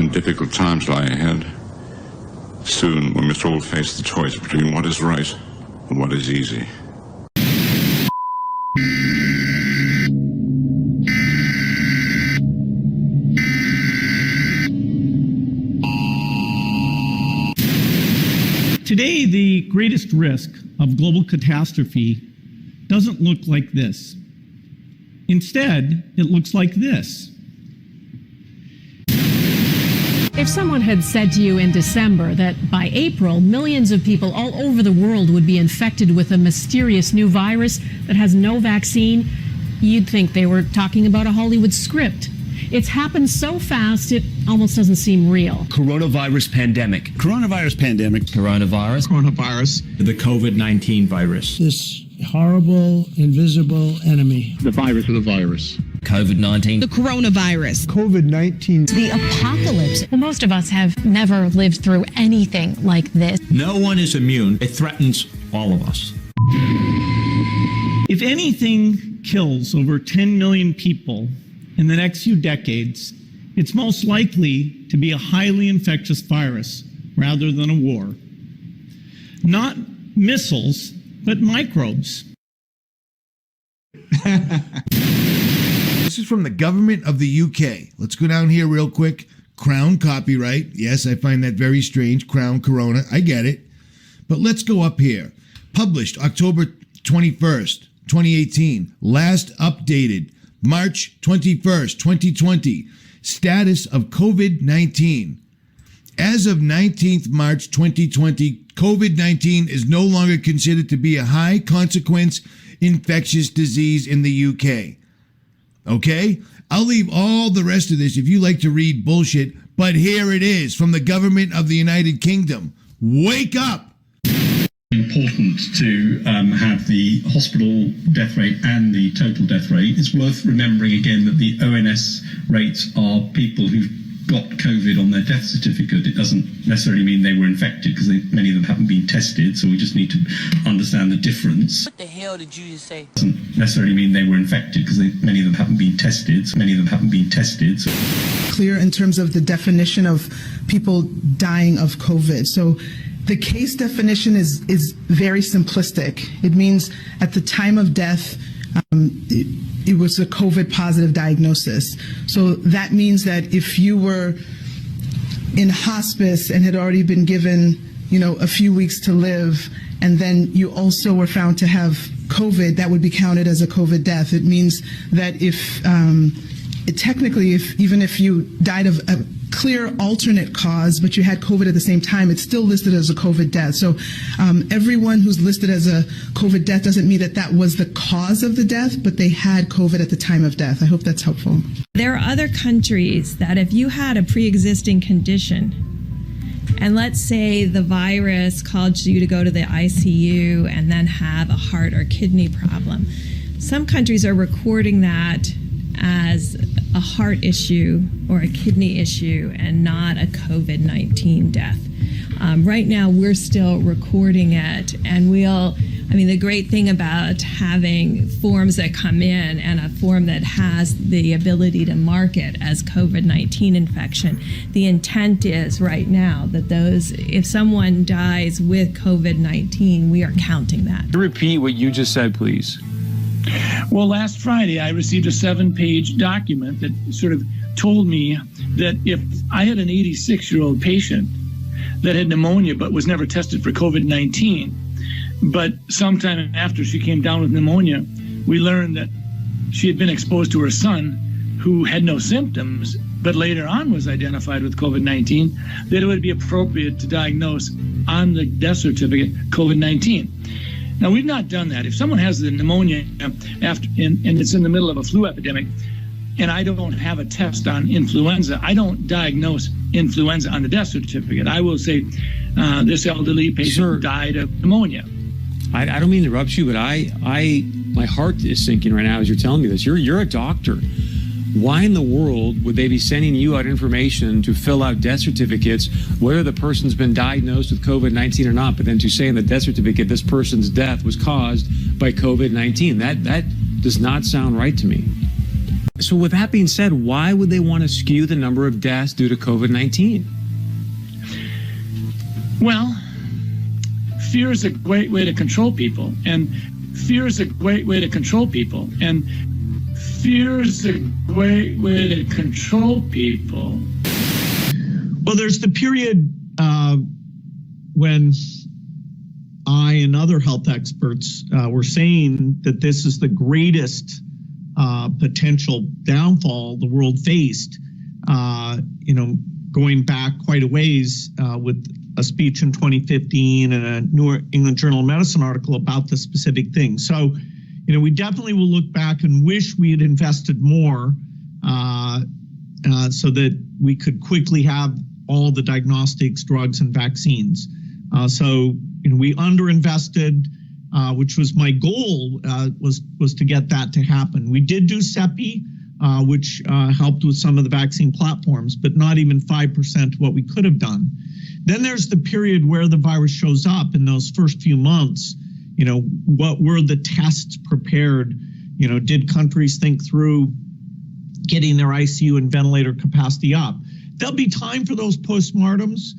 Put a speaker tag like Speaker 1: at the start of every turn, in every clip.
Speaker 1: and difficult times lie ahead. Soon we must all face the choice between what is right and what is easy.
Speaker 2: Today, the greatest risk of global catastrophe doesn't look like this. Instead, it looks like this.
Speaker 3: If someone had said to you in December that by April, millions of people all over the world would be infected with a mysterious new virus that has no vaccine, you'd think they were talking about a Hollywood script. It's happened so fast, it almost doesn't seem real.
Speaker 4: Coronavirus pandemic.
Speaker 5: Coronavirus pandemic.
Speaker 4: Coronavirus.
Speaker 5: Coronavirus.
Speaker 6: The COVID-19 virus.
Speaker 7: This horrible, invisible enemy.
Speaker 5: The virus of the virus.
Speaker 4: COVID-19.
Speaker 8: The coronavirus.
Speaker 7: COVID-19.
Speaker 3: The apocalypse. Well, most of us have never lived through anything like this.
Speaker 6: No one is immune. It threatens all of us.
Speaker 2: If anything kills over 10 million people in the next few decades, it's most likely to be a highly infectious virus rather than a war. Not missiles, but microbes.
Speaker 9: This is from the government of the UK. Let's go down here real quick. Crown copyright. Yes, I find that very strange. Crown Corona. I get it. But let's go up here. Published October 21st, 2018. Last updated March 21st, 2020. Status of COVID-19. As of 19th March 2020, COVID-19 is no longer considered to be a high consequence infectious disease in the UK. Okay? I'll leave all the rest of this if you like to read bullshit, but here it is from the government of the United Kingdom. Wake up!
Speaker 10: Important to have the hospital death rate and the total death rate. It's worth remembering again that the ONS rates are people who've got COVID on their death certificate. It doesn't necessarily mean they were infected because many of them haven't been tested, so we just need to understand the difference.
Speaker 8: What the hell did you just say?
Speaker 10: Doesn't necessarily mean they were infected because many of them haven't been tested. So many of them haven't been tested. So.
Speaker 11: Clear in terms of the definition of people dying of COVID. So the case definition is very simplistic. It means at the time of death, it was a COVID positive diagnosis. So that means that if you were in hospice and had already been given, a few weeks to live, and then you also were found to have COVID, that would be counted as a COVID death. It means that even if you died of a clear alternate cause, but you had COVID at the same time, it's still listed as a COVID death. So everyone who's listed as a COVID death doesn't mean that that was the cause of the death, but they had COVID at the time of death. I hope that's helpful.
Speaker 12: There are other countries that if you had a pre-existing condition, and let's say the virus caused you to go to the ICU and then have a heart or kidney problem, some countries are recording that as a heart issue or a kidney issue and not a COVID-19 death. Right now, we're still recording it, and the great thing about having forms that come in and a form that has the ability to mark it as COVID-19 infection, the intent is right now that if someone dies with COVID-19, we are counting that.
Speaker 13: Repeat what you just said, please.
Speaker 2: Well, last Friday, I received a 7-page document that sort of told me that if I had an 86-year-old patient that had pneumonia but was never tested for COVID-19, but sometime after she came down with pneumonia, we learned that she had been exposed to her son who had no symptoms, but later on was identified with COVID-19, that it would be appropriate to diagnose on the death certificate COVID-19. Now, we've not done that. If someone has the pneumonia and it's in the middle of a flu epidemic, and I don't have a test on influenza, I don't diagnose influenza on the death certificate. I will say this elderly patient died of pneumonia.
Speaker 13: I don't mean to interrupt you, but my heart is sinking right now as you're telling me this. You're a doctor. Why in the world would they be sending you out information to fill out death certificates, whether the person's been diagnosed with COVID-19 or not, but then to say in the death certificate this person's death was caused by COVID-19? That does not sound right to me. So with that being said, why would they want to skew the number of deaths due to COVID-19?
Speaker 2: Well, fear is a great way to control people, and fear is a great way to control people, and fear is a great way to control people.
Speaker 14: Well, there's the period when I and other health experts were saying that this is the greatest potential downfall the world faced, going back quite a ways with a speech in 2015 and a New England Journal of Medicine article about the specific thing. So, we definitely will look back and wish we had invested more so that we could quickly have all the diagnostics, drugs, and vaccines. We underinvested, which was my goal, was to get that to happen. We did do CEPI, which helped with some of the vaccine platforms, but not even 5% of what we could have done. Then there's the period where the virus shows up in those first few months. What were the tests prepared? Did countries think through getting their ICU and ventilator capacity up? There'll be time for those postmortems.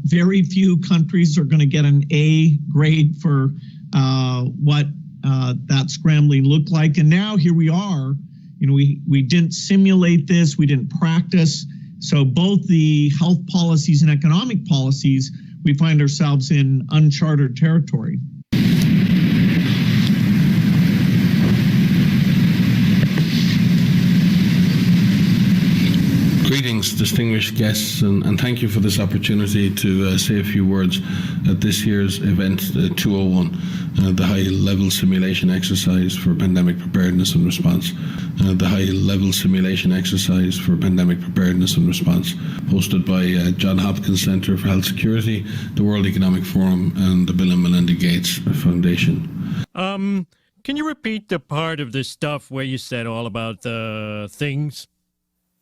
Speaker 14: Very few countries are going to get an A grade for what that scrambling looked like. And now here we are. We didn't simulate this. We didn't practice. So both the health policies and economic policies, we find ourselves in uncharted territory.
Speaker 15: Greetings, distinguished guests, and thank you for this opportunity to say a few words at this year's event, 201, the high-level simulation exercise for pandemic preparedness and response. The high-level simulation exercise for pandemic preparedness and response, hosted by Johns Hopkins Center for Health Security, the World Economic Forum, and the Bill and Melinda Gates Foundation.
Speaker 16: Can you repeat the part of this stuff where you said all about the things?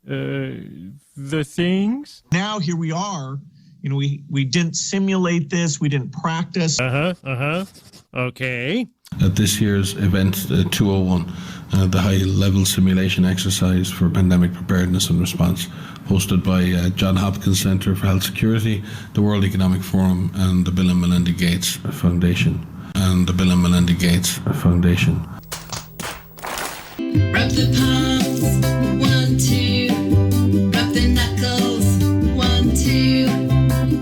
Speaker 16: The things?
Speaker 14: Now here we are. We didn't simulate this. We didn't practice.
Speaker 16: Okay.
Speaker 15: At this year's event, 201, the high-level simulation exercise for pandemic preparedness and response, hosted by Johns Hopkins Center for Health Security, the World Economic Forum, and the Bill and Melinda Gates Foundation. Rub the
Speaker 17: palms, 1, 2. Rub the knuckles, 1, 2.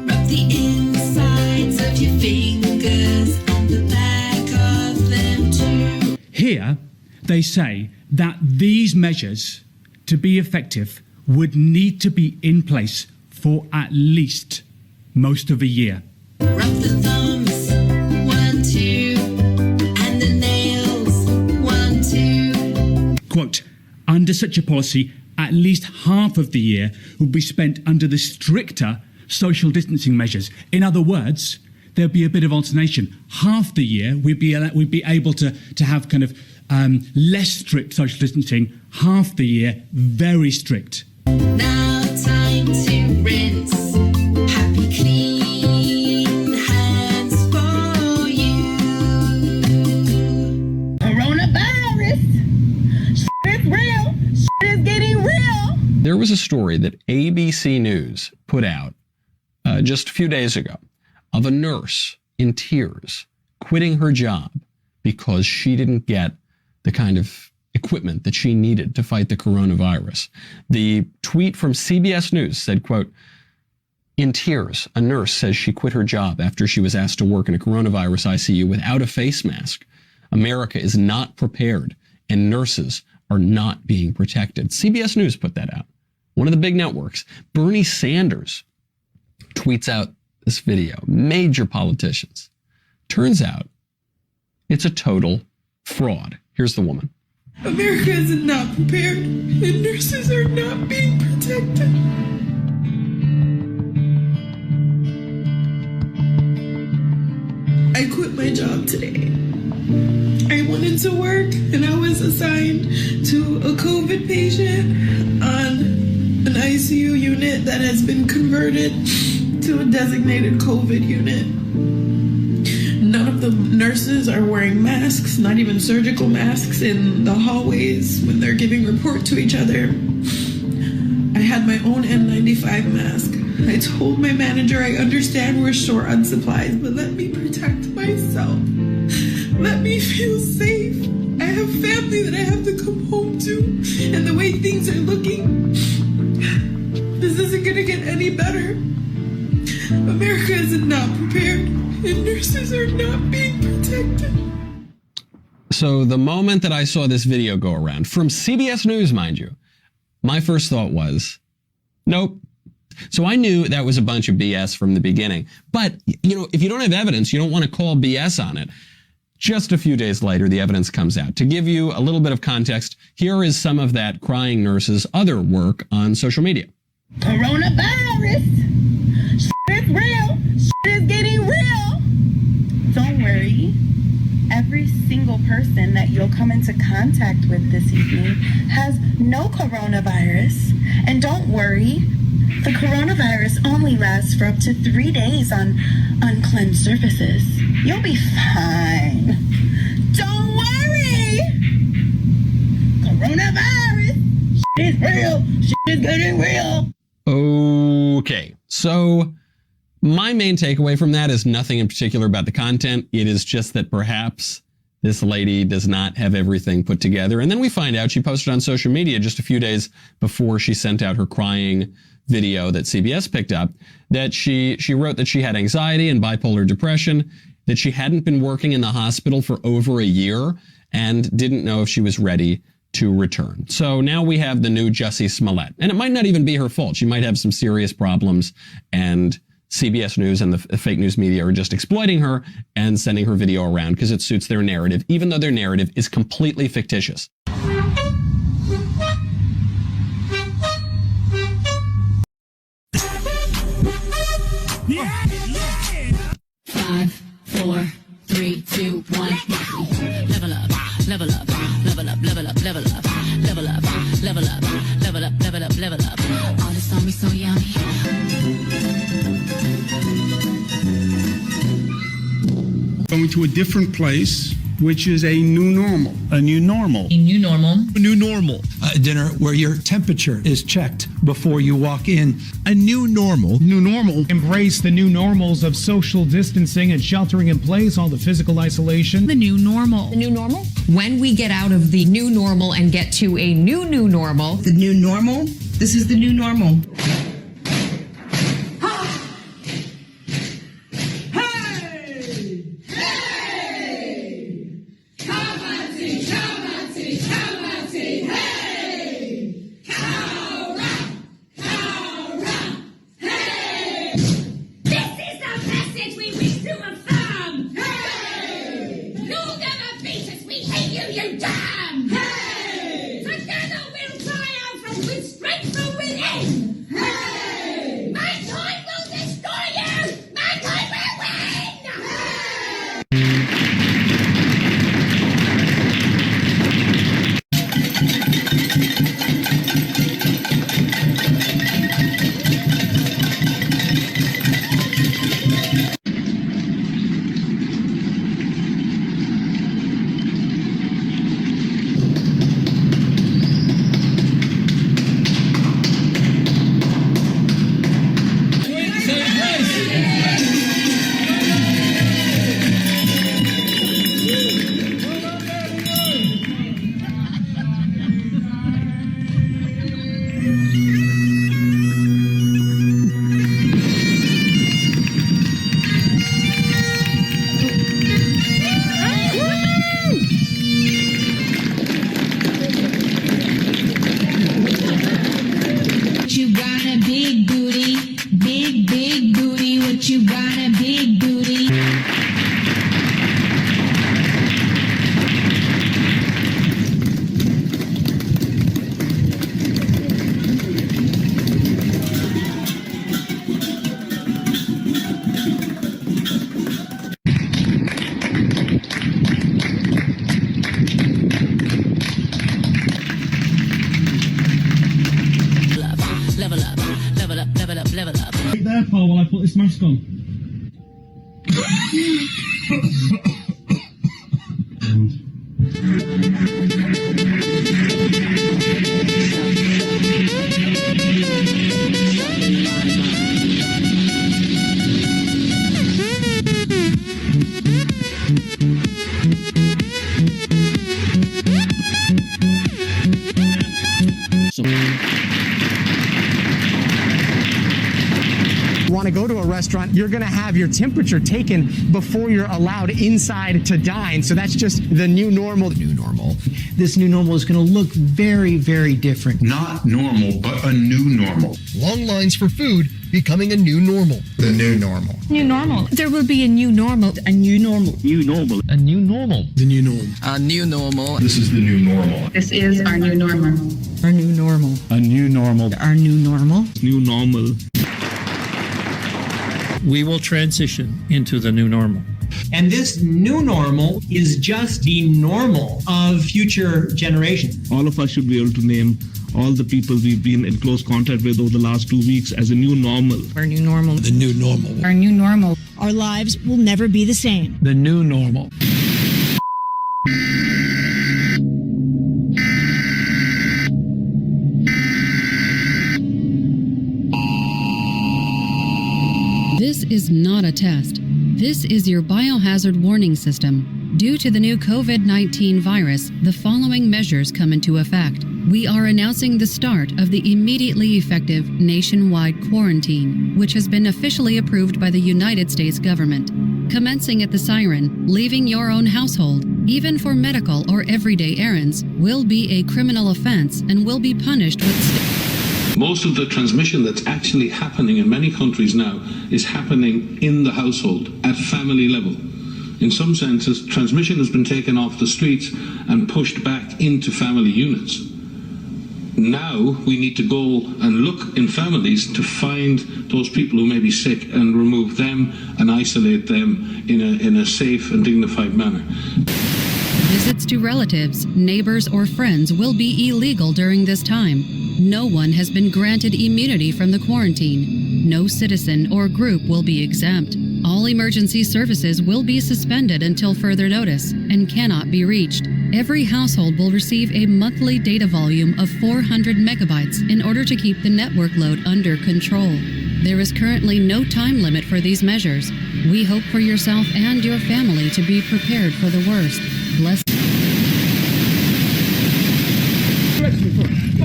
Speaker 17: Rub the insides of your fingers and the back of them too.
Speaker 18: Here, they say that these measures, to be effective, would need to be in place for at least most of a year.
Speaker 17: Rub the thumbs, 1, 2. And the nails, 1, 2.
Speaker 18: Quote, under such a policy, at least half of the year would be spent under the stricter social distancing measures. In other words, there'd be a bit of alternation. Half the year we'd be able to have kind of less strict social distancing. Half the year, very strict.
Speaker 17: Now time to rinse. Happy clean hands for you. Coronavirus. Shit is real. Shit is getting real.
Speaker 19: There was a story that ABC News put out just a few days ago of a nurse in tears quitting her job because she didn't get the kind of equipment that she needed to fight the coronavirus. The tweet from CBS News said, quote, in tears, a nurse says she quit her job after she was asked to work in a coronavirus ICU without a face mask. America is not prepared and nurses are not being protected. CBS News put that out. One of the big networks. Bernie Sanders tweets out this video. Major politicians. Turns out it's a total fraud. Here's the woman.
Speaker 17: America is not prepared and nurses are not being protected. I quit my job today. I wanted to work and I was assigned to a COVID patient on an ICU unit that has been converted to a designated COVID unit.
Speaker 20: None of the nurses are wearing masks, not even surgical masks in the hallways when they're giving report to each other. I had my own N95 mask. I told my manager I understand we're short on supplies, but let me protect myself. Let me feel safe. I have family that I have to come home to, and the way things are looking, this isn't gonna get any better. America is not prepared, and nurses are not being protected.
Speaker 19: So the moment that I saw this video go around, from CBS News, mind you, my first thought was, nope. So I knew that was a bunch of BS from the beginning. But, you know, if you don't have evidence, you don't want to call BS on it. Just a few days later, the evidence comes out. To give you a little bit of context, here is some of that crying nurse's other work on social media.
Speaker 21: Coronavirus. Shit is real. Shit is getting real. Don't worry. Every single person that you'll come into contact with this evening has no coronavirus. And don't worry, the coronavirus only lasts for up to 3 days on uncleansed surfaces. You'll be fine. Don't worry! Coronavirus! Shit is real! Shit is getting real!
Speaker 19: Okay, so my main takeaway from that is nothing in particular about the content. It is just that perhaps this lady does not have everything put together. And then we find out she posted on social media just a few days before she sent out her crying video that CBS picked up, that she wrote that she had anxiety and bipolar depression, that she hadn't been working in the hospital for over a year and didn't know if she was ready to return. So now we have the new Jussie Smollett. And it might not even be her fault. She might have some serious problems, and CBS News and the fake news media are just exploiting her and sending her video around because it suits their narrative, even though their narrative is completely fictitious.
Speaker 17: Five, 4, 3, 2, 1. Level up, level up, level up, level up, level up, level up, level up, level up, level up, level up. All this on me so yummy.
Speaker 22: Going to a different place, which is a new normal. A new normal.
Speaker 17: A new normal.
Speaker 22: A new normal.
Speaker 23: A dinner where your temperature is checked before you walk in.
Speaker 24: A new normal.
Speaker 22: New normal.
Speaker 24: Embrace the new normals of social distancing and sheltering in place, all the physical isolation.
Speaker 3: The new normal.
Speaker 25: The new normal? When we get out of the new normal and get to a new normal.
Speaker 11: The new normal? This is the new normal.
Speaker 24: Wait there, Paul, while I put this mask on.
Speaker 1: Want to go to a restaurant, you're going to have your temperature taken before you're allowed inside to dine. So that's just the new normal.
Speaker 4: New normal. This new normal is going to look very, very different.
Speaker 5: Not normal, but a new normal.
Speaker 6: Long lines for food becoming a new normal.
Speaker 5: The new normal.
Speaker 3: New normal. There will be a new normal.
Speaker 4: A new normal.
Speaker 5: New normal.
Speaker 6: A new normal.
Speaker 5: The new normal.
Speaker 4: A new normal.
Speaker 5: This is the new normal.
Speaker 21: This is our new normal.
Speaker 4: Our new normal.
Speaker 5: A new normal.
Speaker 4: Our new normal.
Speaker 5: New normal.
Speaker 16: We will transition into the new normal.
Speaker 4: And this new normal is just the normal of future generations.
Speaker 22: All of us should be able to name all the people we've been in close contact with over the last 2 weeks as a new normal.
Speaker 4: Our new normal.
Speaker 5: The new normal.
Speaker 21: Our new normal.
Speaker 3: Our lives will never be the same.
Speaker 5: The new normal.
Speaker 7: This is not a test. This is your biohazard warning system. Due to the new COVID-19 virus, the following measures come into effect. We are announcing the start of the immediately effective nationwide quarantine, which has been officially approved by the United States government. Commencing at the siren, leaving your own household, even for medical or everyday errands, will be a criminal offense and will be punished with
Speaker 26: Most of the transmission that's actually happening in many countries now is happening in the household, at family level. In some senses, transmission has been taken off the streets and pushed back into family units. Now we need to go and look in families to find those people who may be sick and remove them and isolate them in a safe and dignified manner.
Speaker 7: Visits to relatives, neighbors, or friends will be illegal during this time. No one has been granted immunity from the quarantine. No citizen or group will be exempt. All emergency services will be suspended until further notice and cannot be reached. Every household will receive a monthly data volume of 400 megabytes in order to keep the network load under control. There is currently no time limit for these measures. We hope for yourself and your family to be prepared for the worst. Bless.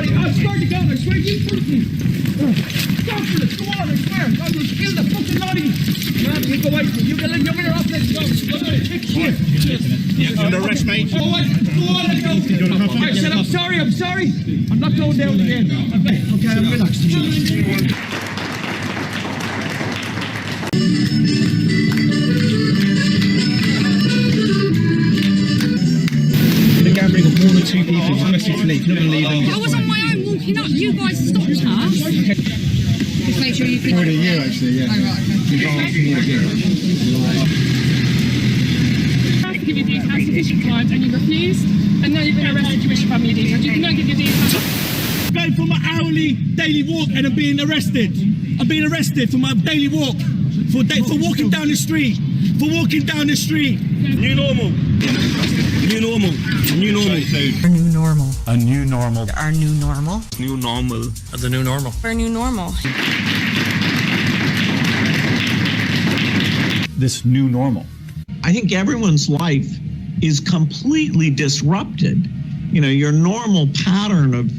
Speaker 27: I swear to God, I swear you pushed me. Go for it, go on, I swear. I will kill the fucking lot of you. Man, you go away from me. You can let your winner off this job. You're under arrest, mate. Go on, let's go. I said, I'm sorry. I'm not going down again. Okay, I'm relaxed.
Speaker 23: Bring up more than 2 people, especially to leave. Not going to leave them.
Speaker 3: I was on my own walking up. You guys stopped us. Just make sure you can.
Speaker 23: Already you, actually, yeah.
Speaker 3: Oh, right, okay.
Speaker 28: To give you details of official clients and you refused, and now you've been arrested to issue family details. You cannot give your details.
Speaker 22: Going for my hourly daily walk and I'm being arrested. I'm being arrested for my daily walk, for walking down the street. For walking down the street. New normal. New normal. New normal.
Speaker 4: Our new normal.
Speaker 5: A new normal.
Speaker 4: Our new normal.
Speaker 22: New normal.
Speaker 16: The new normal.
Speaker 4: Our new normal.
Speaker 5: This new normal.
Speaker 14: I think everyone's life is completely disrupted. You know, your normal pattern of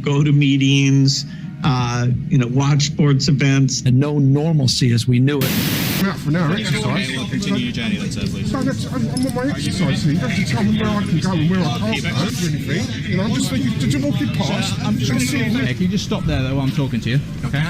Speaker 14: go to meetings, watch sports events.
Speaker 23: And no normalcy as we knew it.
Speaker 29: I'm out for now, exercise.
Speaker 30: We'll continue your journey then, sir, please.
Speaker 29: No, I'm on my exercise, so you don't have to tell me where I can go and where I can't go or anything. You know, I'm just thinking, did you walk it past? I'm just seeing
Speaker 30: Hey, can you just stop there, though, while I'm talking to you, okay?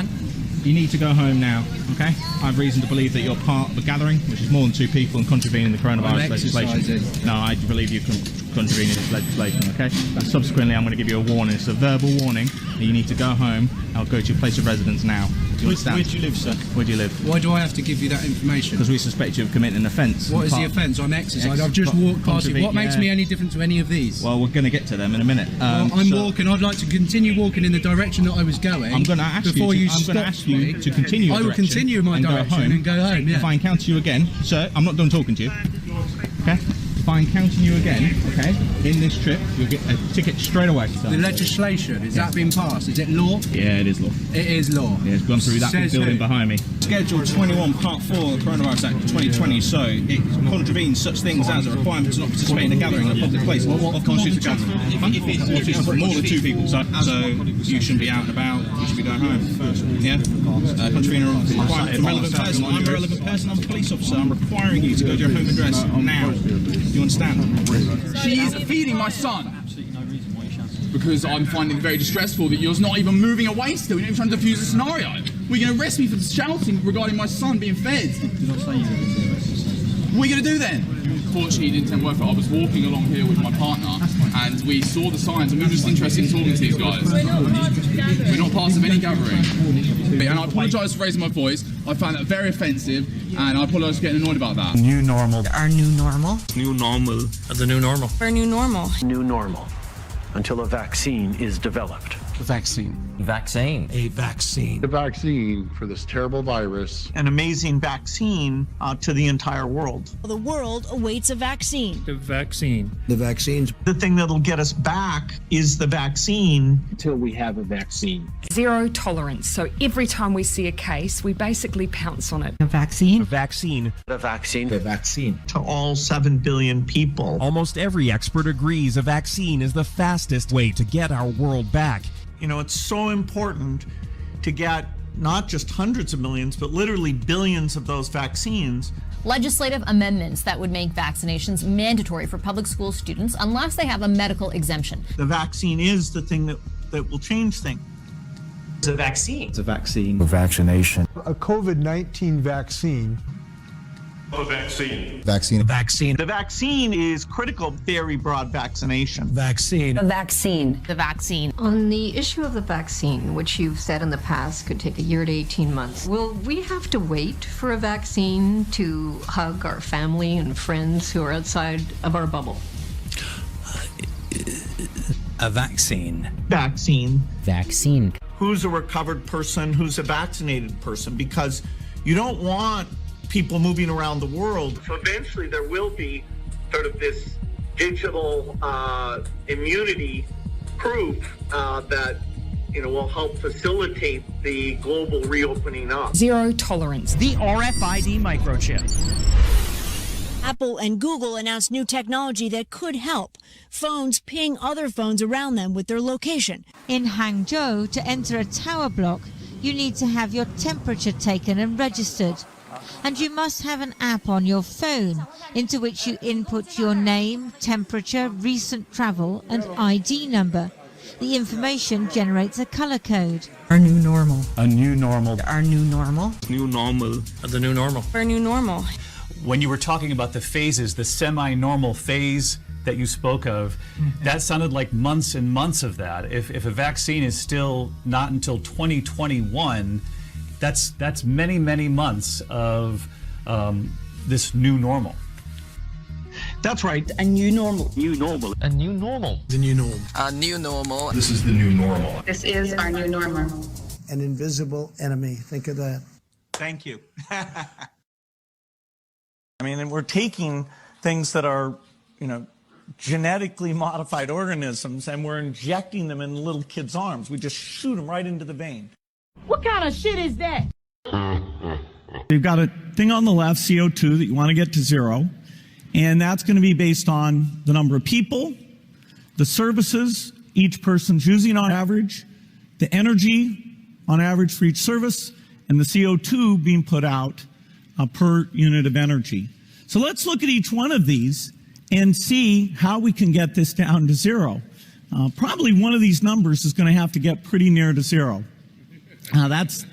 Speaker 30: You need to go home now, okay? I have reason to believe that you're part of a gathering, which is more than 2 people and contravening the coronavirus legislation. No, I believe you contravening this legislation, okay? Subsequently, I'm going to give you a warning. It's a verbal warning that you need to go home. I'll go to your place of residence now. you understand?
Speaker 22: Where do you live, sir?
Speaker 30: Where do you live?
Speaker 22: Why do I have to give you that information?
Speaker 30: Because we suspect you of committing an offence.
Speaker 22: What is the offence? I'm exercising. I've just walked past it. What makes me any different to any of these?
Speaker 30: Well, we're going to get to them in a minute.
Speaker 22: Well, I'm walking. I'd like to continue walking in the direction that I was going.
Speaker 30: I'm going to ask
Speaker 22: before
Speaker 30: you.
Speaker 22: you
Speaker 30: I'm going to ask you to continue.
Speaker 22: I will continue my direction and go home. Yeah.
Speaker 30: If I encounter you again, sir, I'm not done talking to you. Okay. If I encounter you again, okay, in this trip, you'll get a ticket straight away. So.
Speaker 22: The legislation, is that been passed? Is it law?
Speaker 30: Yeah, it is law.
Speaker 22: It is law.
Speaker 30: Yeah, it's gone through that big building behind me. Schedule 21, Part 4 of the Coronavirus Act 2020, so it contravenes such things as a requirement to not participate in a gathering in a public place. What constitutes a gathering? If it's more than 2 people, so you shouldn't be out and about, you should be going home. Yeah? Contravening a requirement from relevant person. I'm a relevant person, I'm a police officer, I'm requiring you to go to your home address now. Do you understand?
Speaker 2: She's feeding my son. Because I'm finding it very distressful that you're not even moving away still. You're not even trying to defuse the scenario. We're going to arrest me for shouting regarding my son being fed. What are you going to do then? Fortunately, it didn't work out. I was walking along here with my partner and we saw the signs and we were just interested in talking to these guys. We're not part of any gathering. And I apologise for raising my voice. I found that very offensive and I apologise for getting annoyed about that.
Speaker 8: New normal.
Speaker 9: Our new normal.
Speaker 8: New normal. The new normal.
Speaker 9: Our new normal.
Speaker 8: New normal. Until a vaccine is developed.
Speaker 9: A vaccine.
Speaker 8: Vaccine.
Speaker 9: A vaccine.
Speaker 29: The vaccine for this terrible virus.
Speaker 14: An amazing vaccine to the entire world.
Speaker 10: The world awaits a vaccine.
Speaker 16: The vaccine.
Speaker 9: The vaccines.
Speaker 14: The thing that'll get us back is the vaccine.
Speaker 8: Until we have a vaccine.
Speaker 12: Zero tolerance. So every time we see a case, we basically pounce on it.
Speaker 9: A vaccine.
Speaker 8: A vaccine. The vaccine.
Speaker 9: The vaccine.
Speaker 14: To all 7 billion people.
Speaker 13: Almost every expert agrees a vaccine is the fastest way to get our world back.
Speaker 14: You know, it's so important to get not just hundreds of millions, but literally billions of those vaccines.
Speaker 15: Legislative amendments that would make vaccinations mandatory for public school students unless they have a medical exemption.
Speaker 14: The vaccine is the thing that will change things.
Speaker 8: It's a vaccine.
Speaker 9: It's a vaccine. A vaccination.
Speaker 29: A COVID-19 vaccine.
Speaker 8: A vaccine.
Speaker 9: Vaccine. Vaccine.
Speaker 14: The vaccine is critical, very broad vaccination.
Speaker 9: Vaccine.
Speaker 15: The vaccine. The vaccine.
Speaker 18: On the issue of the vaccine, which you've said in the past could take a year to 18 months, will we have to wait for a vaccine to hug our family and friends who are outside of our bubble?
Speaker 9: A vaccine.
Speaker 14: Vaccine.
Speaker 9: Vaccine.
Speaker 14: Who's a recovered person? Who's a vaccinated person? Because you don't want people moving around the world. So eventually there will be sort of this digital immunity proof that will help facilitate the global reopening up.
Speaker 12: Zero tolerance. The RFID microchip.
Speaker 10: Apple and Google announced new technology that could help. Phones ping other phones around them with their location.
Speaker 19: In Hangzhou, to enter a tower block, you need to have your temperature taken and registered. And you must have an app on your phone into which you input your name, temperature, recent travel, and ID number. The information generates a color code.
Speaker 9: Our new normal. A new normal. Our new normal.
Speaker 8: New normal.
Speaker 13: The new normal.
Speaker 12: Our new normal.
Speaker 18: When you were talking about the phases, the semi-normal phase that you spoke of, that sounded like months and months of that. If a vaccine is still not until 2021, that's many, many months of this new normal.
Speaker 14: That's right.
Speaker 12: A new normal.
Speaker 8: New normal.
Speaker 13: A new normal.
Speaker 9: The new normal.
Speaker 12: A new normal.
Speaker 29: This is the new normal.
Speaker 18: This is our new normal.
Speaker 29: An invisible enemy. Think of that.
Speaker 14: Thank you. And we're taking things that are, genetically modified organisms and we're injecting them in little kids' arms. We just shoot them right into the vein.
Speaker 18: What kind of shit is that?
Speaker 20: You've got a thing on the left, CO2, that you want to get to 0. And that's going to be based on the number of people, the services each person's using on average, the energy on average for each service, and the CO2 being put out per unit of energy. So let's look at each one of these and see how we can get this down to 0. Probably one of these numbers is going to have to get pretty near to 0. That's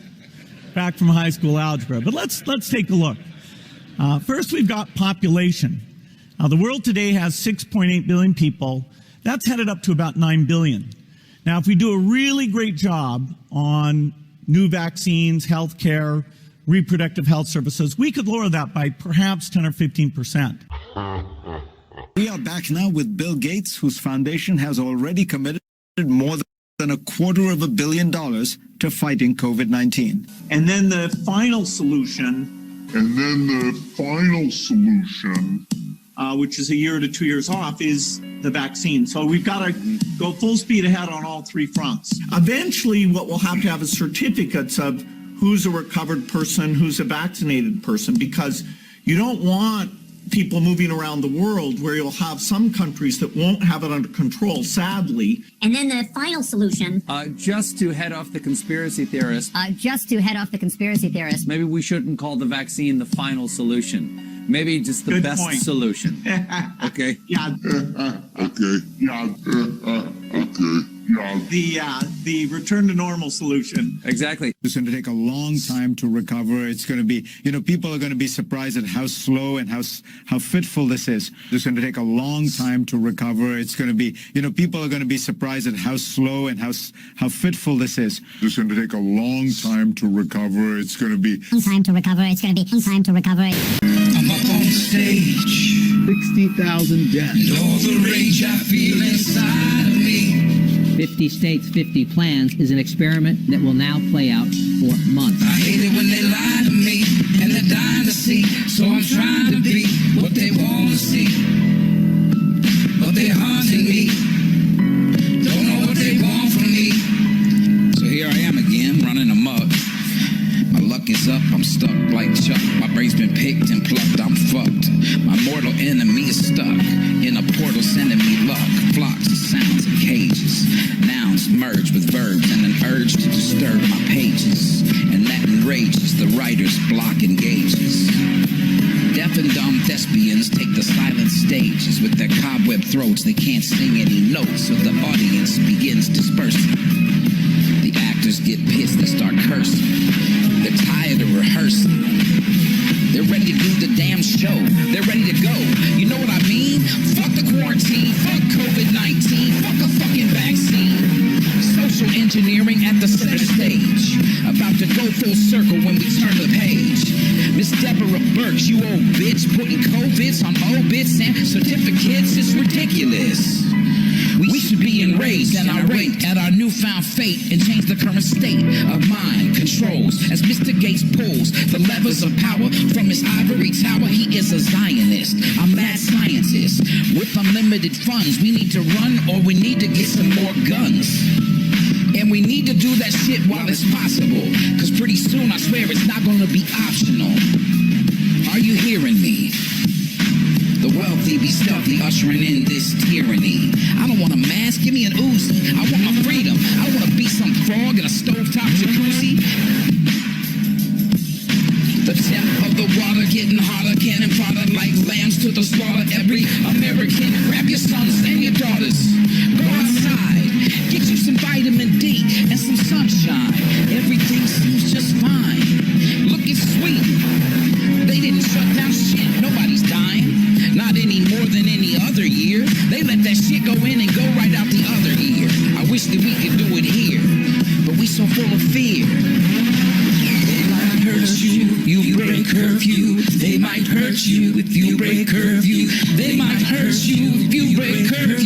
Speaker 20: back from high school algebra, but let's take a look. First, we've got population. The world today has 6.8 billion people. That's headed up to about 9 billion. Now, if we do a really great job on new vaccines, healthcare, reproductive health services. We could lower that by perhaps 10 or 15%.
Speaker 1: We are back now with Bill Gates, whose foundation has already committed more than $250 million to fighting COVID-19.
Speaker 20: And then the final solution, which is a year to 2 years off, is the vaccine. So we've got to go full speed ahead on all three fronts. Eventually, what we'll have to have is certificates of who's a recovered person, who's a vaccinated person, because you don't want people moving around the world where you'll have some countries that won't have it under control, sadly.
Speaker 6: And then the final solution.
Speaker 7: Just to head off the conspiracy theorists. Maybe we shouldn't call the vaccine the final solution. Maybe just the
Speaker 20: Good
Speaker 7: best
Speaker 20: point.
Speaker 7: solution. Okay?
Speaker 20: Yeah. The return to normal solution.
Speaker 7: Exactly.
Speaker 1: It's going to take a long time to recover. It's going to be, people are going to be surprised at how slow and how fitful this is. It's going to take a long time to recover. It's going to be, people are going to be surprised at how slow and how fitful this is. It's going to take a long time to recover. It's going to be
Speaker 6: Time to recover.
Speaker 1: I'm
Speaker 6: up on stage.
Speaker 1: 60,000 deaths.
Speaker 6: And all the rage I feel inside of me.
Speaker 11: 50 states, 50 plans is an experiment that will now play out for months.
Speaker 6: I hate it when they lie to me and they're dying to see. So I'm trying to be what they want to see. But they're haunting me. Don't know what they want from me.
Speaker 17: So here I am again, running amok. My luck is up, I'm stuck like Chuck. My brain's been picked and plucked, I'm fucked. My mortal enemy is stuck in a portal sending me luck. Flocks of sounds and cages. Nouns merge with verbs and an urge to disturb my pages. And that enrages the writer's block engages. Deaf and dumb thespians take the silent stages. With their cobweb throats, they can't sing any notes, so the audience begins dispersing. The actors get pissed, they start cursing. They're tired of rehearsing. They're ready to do the damn show. They're ready to go. You know what I mean? Fuck the quarantine. Fuck COVID-19. Fuck a fucking vaccine. Social engineering at the center stage. About to go full circle when we turn the page. Miss Deborah Birx, you old bitch, putting COVIDs on obits and certificates. It's ridiculous. We should be enraged and irate at our newfound fate and change the current state of mind controls. As Mr. Gates pulls the levers of power from his ivory tower, he is a Zionist, a mad scientist. With unlimited funds, we need to run or we need to get some more guns. And we need to do that shit while it's possible, because pretty soon I swear it's not going to be optional. Are you hearing me? The wealthy be stealthy, ushering in this tyranny. I don't want a mask, give me an Uzi. I want my freedom. I want to be some frog in a stovetop jacuzzi. The temp of the water getting hotter, cannon fodder like lambs to the slaughter. Every American, grab your sons and your daughters. Go outside, get you some vitamin D and some sunshine. Everything seems just fine. Look, it's sweet. They didn't shut down shit. Nobody's dying. Not any more than any other year. They let that shit go in and go right out the other ear. I wish that we could do it here, but we so full of fear. They might hurt you, you break curfew. They might hurt you if you break curfew. They might hurt you if you break curfew.